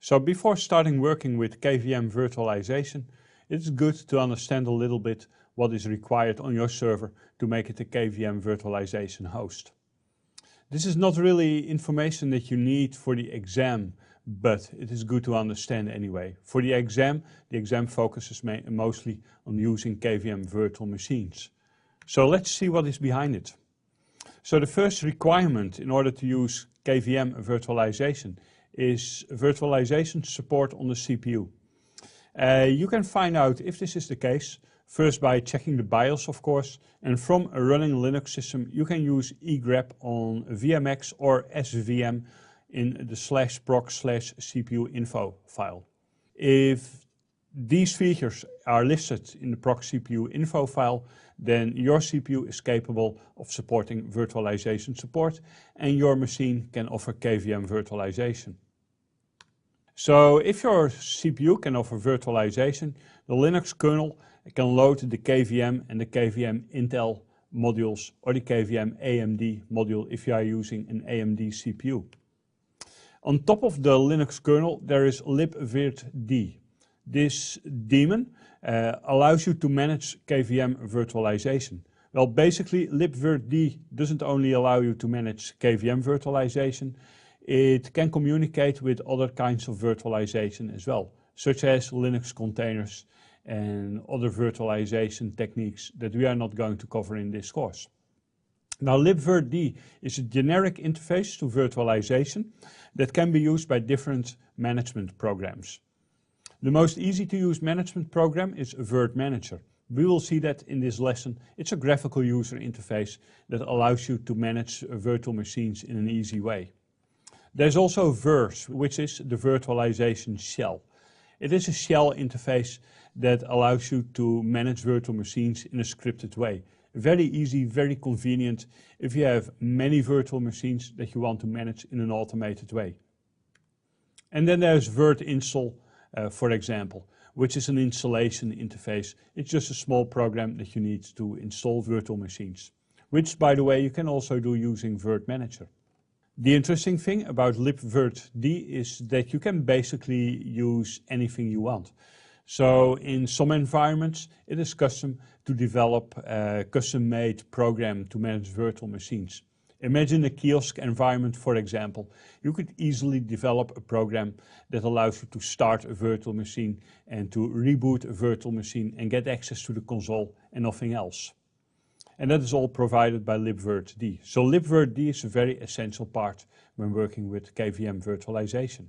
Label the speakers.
Speaker 1: So before starting working with KVM virtualization, it's good to understand a little bit what is required on your server to make it a KVM virtualization host. This is not really information that you need for the exam, but it is good to understand anyway. For the exam focuses mostly on using KVM virtual machines. So let's see what is behind it. So the first requirement in order to use KVM virtualization is virtualization support on the CPU. You can find out if this is the case first by checking the BIOS, of course, and from a running Linux system you can use egrep on VMX or SVM in the /proc/CPU info file. If these features are listed in the proc CPU info file, then your CPU is capable of supporting virtualization support and your machine can offer KVM virtualization. So if your CPU can offer virtualization, the Linux kernel can load the KVM and the KVM Intel modules or the KVM AMD module if you are using an AMD CPU. On top of the Linux kernel there is libvirt-d. This daemon allows you to manage KVM virtualization. Well, basically libvirt-d doesn't only allow you to manage KVM virtualization, it can communicate with other kinds of virtualization as well, such as Linux containers and other virtualization techniques that we are not going to cover in this course. Now libvirt-d is a generic interface to virtualization that can be used by different management programs. The most easy to use management program is Virt Manager. We will see that in this lesson. It's a graphical user interface that allows you to manage virtual machines in an easy way. There's also Virs, which is the virtualization shell. It is a shell interface that allows you to manage virtual machines in a scripted way. Very easy, very convenient if you have many virtual machines that you want to manage in an automated way. And then there's Virt Install, for example, which is an installation interface. It's just a small program that you need to install virtual machines, which, by the way, you can also do using Virt Manager. The interesting thing about libvirt-d is that you can basically use anything you want. So in some environments it is custom to develop a custom-made program to manage virtual machines. Imagine a kiosk environment, for example. You could easily develop a program that allows you to start a virtual machine and to reboot a virtual machine and get access to the console and nothing else. And that is all provided by libvirt-d. So libvirt-d is a very essential part when working with KVM virtualization.